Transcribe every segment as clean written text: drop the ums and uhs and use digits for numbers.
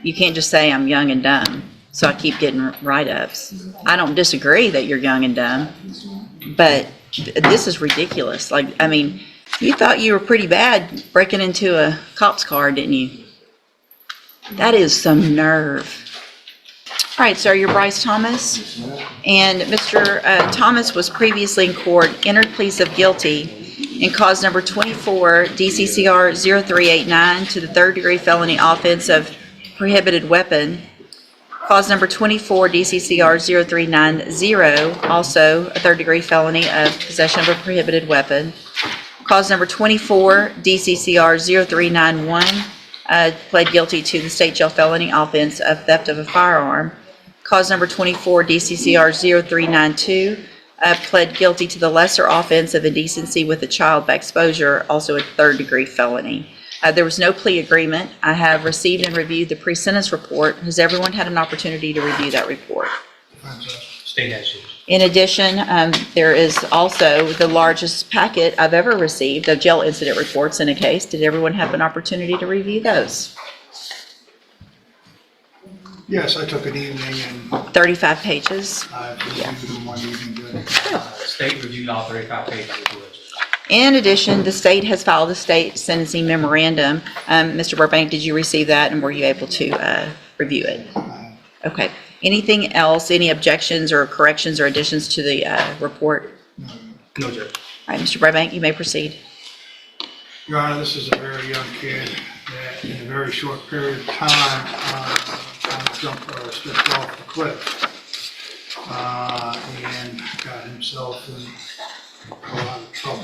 You can't just say I'm young and dumb, so I keep getting write-ups. I don't disagree that you're young and dumb, but this is ridiculous. Like, I mean, you thought you were pretty bad breaking into a cop's car, didn't you? That is some nerve. All right, sir, you're Bryce Thomas. And Mr. Thomas was previously in court, entered pleas of guilty in cause number 24, DCCR 0389 to the third-degree felony offense of prohibited weapon. Cause number 24, DCCR 0390, also a third-degree felony of possession of a prohibited weapon. Cause number 24, DCCR 0391, pled guilty to the state jail felony offense of theft of a firearm. Cause number 24, DCCR 0392, pled guilty to the lesser offense of indecency with a child by exposure, also a third-degree felony. There was no plea agreement. I have received and reviewed the pre-sentence report. Has everyone had an opportunity to review that report? State has yours. In addition, there is also the largest packet I've ever received of jail incident reports in a case. Did everyone have an opportunity to review those? Yes, I took an evening and 35 pages. I reviewed them one evening. State reviewed all 35 pages of yours. In addition, the state has filed a state sentencing memorandum. Mr. Burbank, did you receive that and were you able to review it? Okay. Anything else, any objections or corrections or additions to the report? No, sir. All right, Mr. Burbank, you may proceed. Your Honor, this is a very young kid that in a very short period of time kind of jumped or stepped off the cliff and got himself in a lot of trouble.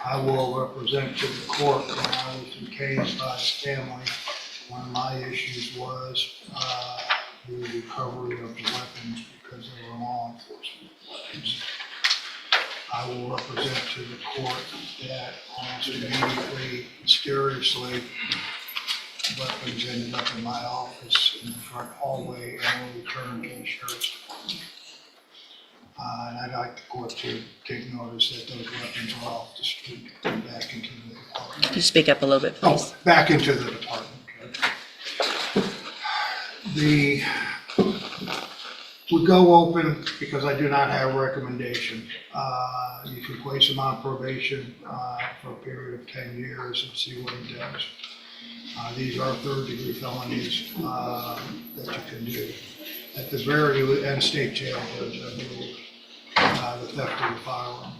I will represent to the court when I was encased by his family. One of my issues was the recovery of the weapons because they were law enforcement weapons. I will represent to the court that almost immediately, mysteriously, weapons ended up in my office in the front hallway and were returned to the sheriff's department. And I'd like the court to take notice that those weapons are off the street and back into the department. Could you speak up a little bit, please? Oh, back into the department. The would go open because I do not have a recommendation. You can place him on probation for a period of 10 years and see what he does. These are third-degree felonies that you can do. At the very end, state jail, Judge, I believe, the theft of the firearm.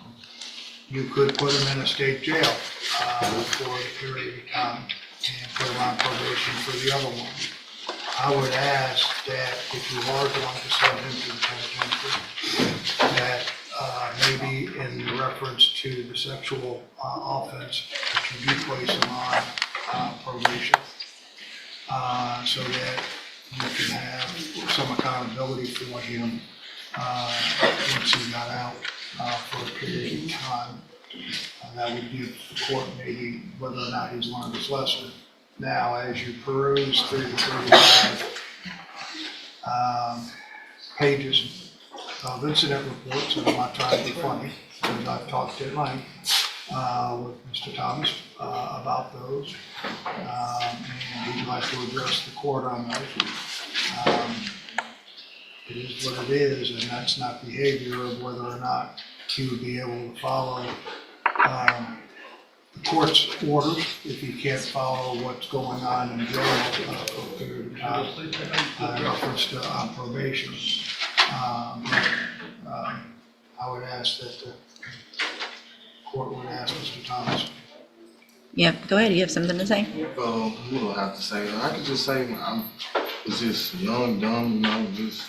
You could put him in a state jail for a period of time and put him on probation for the other one. I would ask that if you are going to send him to the penitentiary, that maybe in reference to the sexual offense, that you do place him on probation, so that you can have some accountability for him once he got out for a period of time. That would give the court maybe whether or not he's learned his lesson. Now, as you peruse through the 35 pages of incident reports, and I'm not trying to be funny, because I've talked at length with Mr. Thomas about those, and he'd like to address the court on those. It is what it is, and that's not behavior of whether or not he would be able to follow the court's orders if he can't follow what's going on in jail for a period of time in reference to probation. I would ask that the court would ask Mr. Thomas. Yeah, go ahead. You have something to say? What do I have to say? I could just say it's just young, dumb, just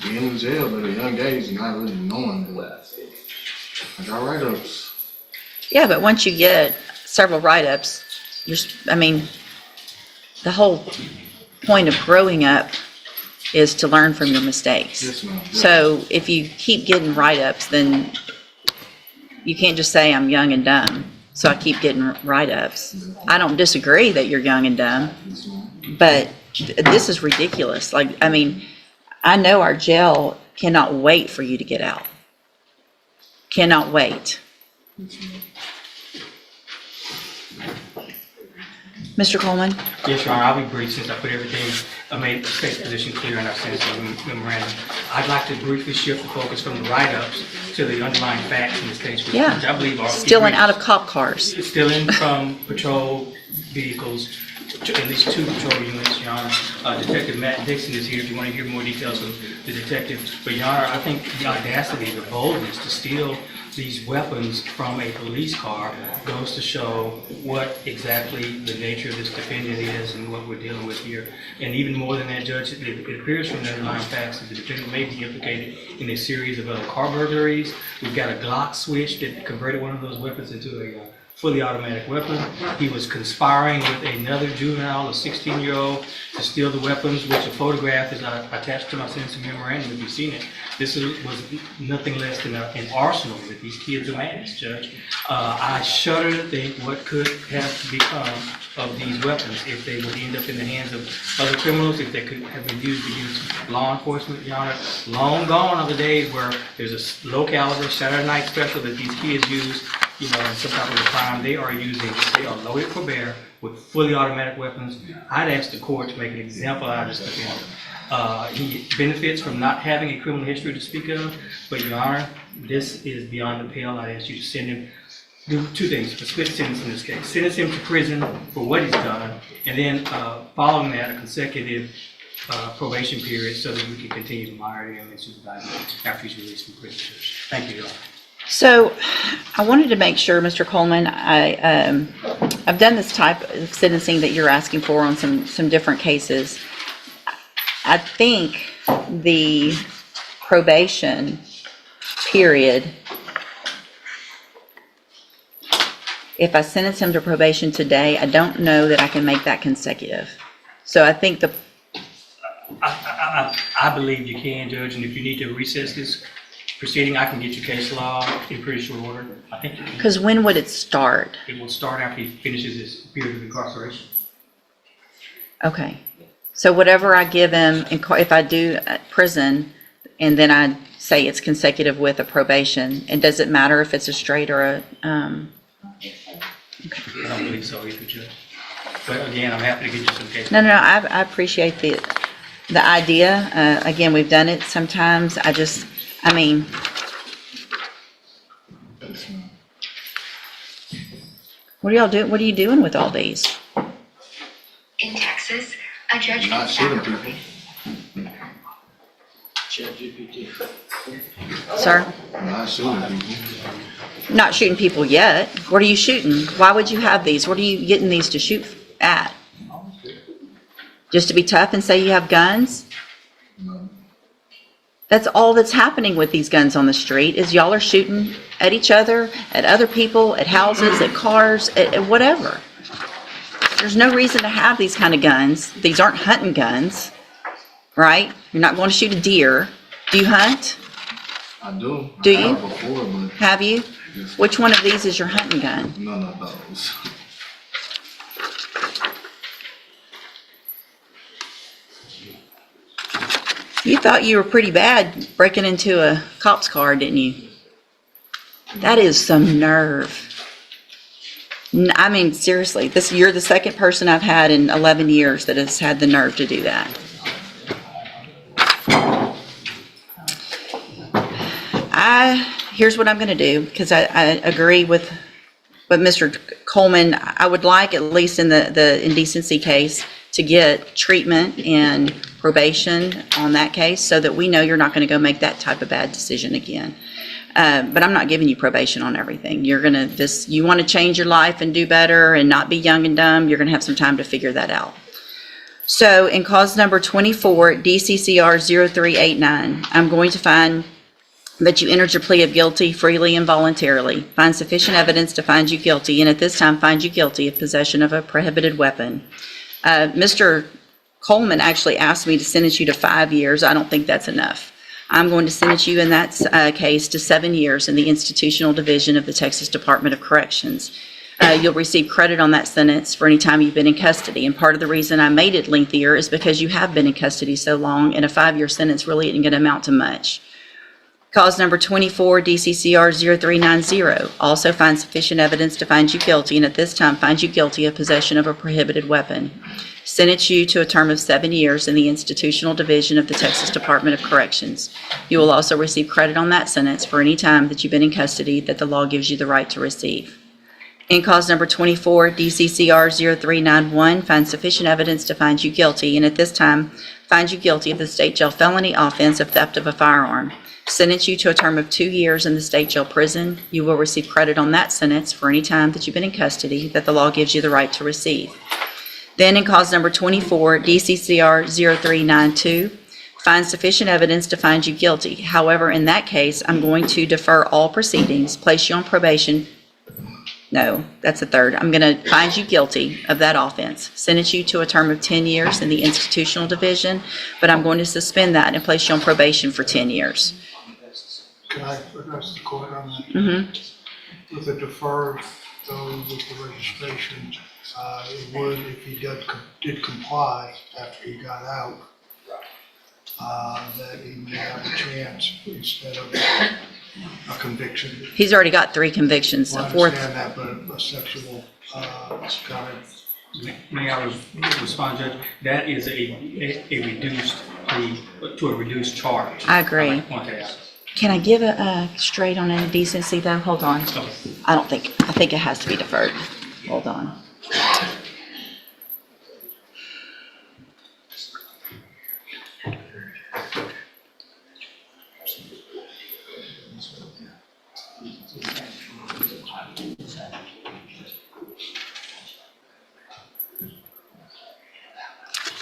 being in jail at a young age and not really knowing that. I got write-ups. Yeah, but once you get several write-ups, the whole point of growing up is to learn from your mistakes. Yes, ma'am. So if you keep getting write-ups, then you can't just say I'm young and dumb, so I keep getting write-ups. I don't disagree that you're young and dumb, but this is ridiculous. I know our jail cannot wait for you to get out. Cannot wait. Mr. Coleman? Yes, Your Honor, I'll be brief since I put everything, I made the state's position clear in our sentencing memorandum. I'd like to briefly shift the focus from the write-ups to the underlying facts in this case, which Yeah. I believe are. Stealing out of cop cars. Stealing from patrol vehicles, at least 2 patrol units, Your Honor. Detective Matt Dixon is here if you want to hear more details of the detective. But Your Honor, I think the audacity, the boldness to steal these weapons from a police car goes to show what exactly the nature of this defendant is and what we're dealing with here. And even more than that, Judge, it appears from the underlying facts that the defendant may be implicated in a series of other car burglaries. We've got a Glock switch that converted one of those weapons into a fully automatic weapon. He was conspiring with another juvenile, a 16-year-old, to steal the weapons, which a photograph is attached to my sentencing memorandum if you've seen it. This was nothing less than an arsenal that these kids amassed, Judge. I shudder to think what could have become of these weapons if they would end up in the hands of other criminals, if they could have been used against law enforcement, Your Honor. Long gone are the days where there's a low caliber Saturday night special that these kids use, you know, in some type of a crime. They are loaded for bear with fully automatic weapons. I'd ask the court to make an example out of this defendant. He benefits from not having a criminal history to speak of, but Your Honor, this is beyond the pale. I'd ask you to send him, do 2 things, a split sentence in this case. Sentence him to prison for what he's done, and then following that, a consecutive probation period so that we can continue to monitor him and supervise him after he's released from prison. Thank you, Your Honor. So I wanted to make sure, Mr. Coleman, I've done this type of sentencing that you're asking for on some different cases. I think the probation period, if I sentence him to probation today, I don't know that I can make that consecutive. So I think I believe you can, Judge, and if you need to recess this proceeding, I can get you case law in pretty short order. I think you can. because when would it start? It will start after he finishes his period of incarceration. Okay. So whatever I give him, if I do prison, and then I say it's consecutive with a probation, and does it matter if it's a straight or a, I don't believe so either, Judge. But again, I'm happy to get you some case. no, I appreciate the idea. Again, we've done it sometimes. I mean, what are y'all doing? What are you doing with all these? In Texas, a judge Not can shooting stop people. Sir? Not shooting people. Not shooting people yet. What are you shooting? Why would you have these? What are you getting these to shoot at? Just to be tough and say you have guns? No. That's all that's happening with these guns on the street is y'all are shooting at each other, at other people, at houses, at cars, at whatever. There's no reason to have these kind of guns. These aren't hunting guns, right? You're not going to shoot a deer. Do you hunt? I do. Do I you? have before, but Have you? yes, Which one of these is your hunting gun? none of those. You thought you were pretty bad breaking into a cop's car, didn't you? That is some nerve. I mean, seriously, you're the second person I've had in 11 years that has had the nerve to do that. Here's what I'm going to do, because I agree with what Mr. Coleman, I would like, at least in the indecency case, to get treatment and probation on that case so that we know you're not going to go make that type of bad decision again. But I'm not giving you probation on everything. You're going to you want to change your life and do better and not be young and dumb, you're going to have some time to figure that out. So in cause number 24, DCCR 0389, I'm going to find that you entered your plea of guilty freely and voluntarily, find sufficient evidence to find you guilty, and at this time find you guilty of possession of a prohibited weapon. Mr. Coleman actually asked me to sentence you to 5 years. I don't think that's enough. I'm going to sentence you in that case to 7 years in the institutional division of the Texas Department of Corrections. You'll receive credit on that sentence for any time you've been in custody, and part of the reason I made it lengthier is because you have been in custody so long, and a 5-year sentence really isn't going to amount to much. Cause number 24, DCCR 0390, also find sufficient evidence to find you guilty, and at this time find you guilty of possession of a prohibited weapon. Sentence you to a term of 7 years in the Institutional Division of the Texas Department of Corrections. You will also receive credit on that sentence for any time that you've been in custody that the law gives you the right to receive. In cause number 24, DCCR 0391, find sufficient evidence to find you guilty, and at this time find you guilty of the state jail felony offense of theft of a firearm. Sentence you to a term of 2 years in the state jail prison. You will receive credit on that sentence for any time that you've been in custody that the law gives you the right to receive. Then in cause number 24, DCCR 0392, find sufficient evidence to find you guilty. However, in that case, I'm going to defer all proceedings, place you on probation. No, that's the third. I'm going to find you guilty of that offense, sentence you to a term of 10 years in the Institutional Division, but I'm going to suspend that and place you on probation for 10 years. Can I address the court on that? Mm-hmm. With the deferred, though, with the registration, it would, if he did comply after he got out, that he may have a chance instead of a conviction. He's already got 3 convictions. Well, A I fourth. understand that, but a sexual kind of. May I respond, Judge? That is a reduced plea to a reduced charge. I agree. I want to add. Can I give a straight on indecency though? Hold on. Okay. I think it has to be deferred. Hold on.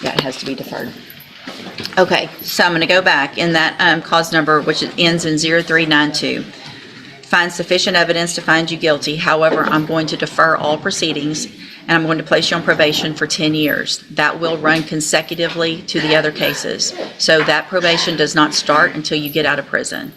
Yeah, it has to be deferred. Okay, so I'm going to go back in that cause number, which ends in 0392. Find sufficient evidence to find you guilty. However, I'm going to defer all proceedings, and I'm going to place you on probation for 10 years. That will run consecutively to the other cases. So that probation does not start until you get out of prison.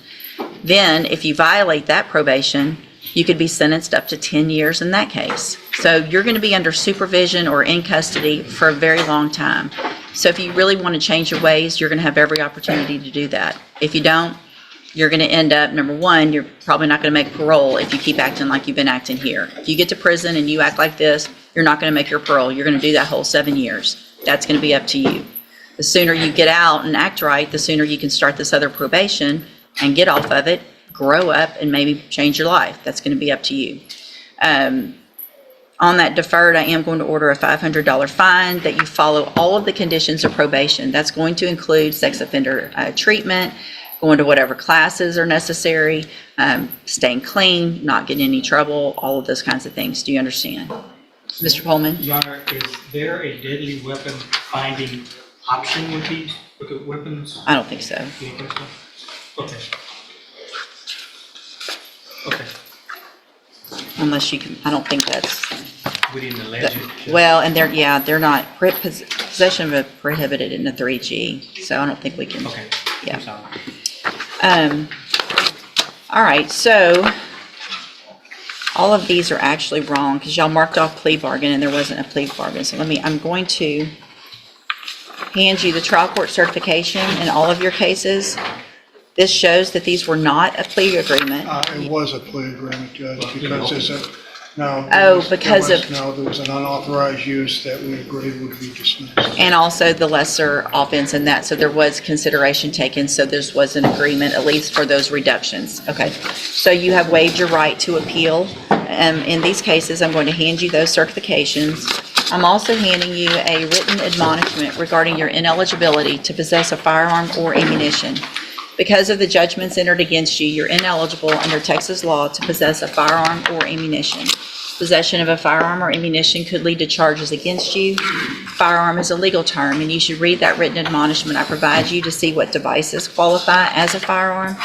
Then, if you violate that probation, you could be sentenced up to 10 years in that case. So you're going to be under supervision or in custody for a very long time. So if you really want to change your ways, you're going to have every opportunity to do that. If you don't, you're going to end up, number one, you're probably not going to make parole if you keep acting like you've been acting here. If you get to prison and you act like this, you're not going to make your parole. You're going to do that whole 7 years. That's going to be up to you. The sooner you get out and act right, the sooner you can start this other probation and get off of it, grow up, and maybe change your life. That's going to be up to you. On that deferred, I am going to order a $500 fine that you follow all of the conditions of probation. That's going to include sex offender treatment, going to whatever classes are necessary, staying clean, not getting in any trouble, all of those kinds of things. Do you understand? Mr. Coleman? Your Honor, is there a deadly weapon finding option with these weapons? I don't think so. Do you think so? Okay. Okay. Unless you can, I don't think that's, We didn't allege it. well, and they're not, possession of a prohibited in the 3G, so I don't think we can. Okay. Yeah. I'm sorry. All right, so all of these are actually wrong because y'all marked off plea bargain and there wasn't a plea bargain. So I'm going to hand you the trial court certification in all of your cases. This shows that these were not a plea agreement. It was a plea agreement, Judge, because there's a, no. Oh, because of- No, there was an unauthorized use that we agreed would be dismissed. And also the lesser offense in that, so there was consideration taken, so this was an agreement, at least for those reductions. Okay, so you have waived your right to appeal. In these cases, I'm going to hand you those certifications. I'm also handing you a written admonishment regarding your ineligibility to possess a firearm or ammunition. Because of the judgments entered against you, you're ineligible under Texas law to possess a firearm or ammunition. Possession of a firearm or ammunition could lead to charges against you. Firearm is a legal term, and you should read that written admonishment I provide you to see what devices qualify as a firearm.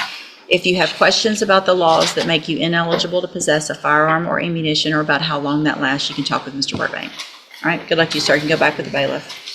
If you have questions about the laws that make you ineligible to possess a firearm or ammunition or about how long that lasts, you can talk with Mr. Burbank. All right, good luck to you, sir. You can go back with the bailiff.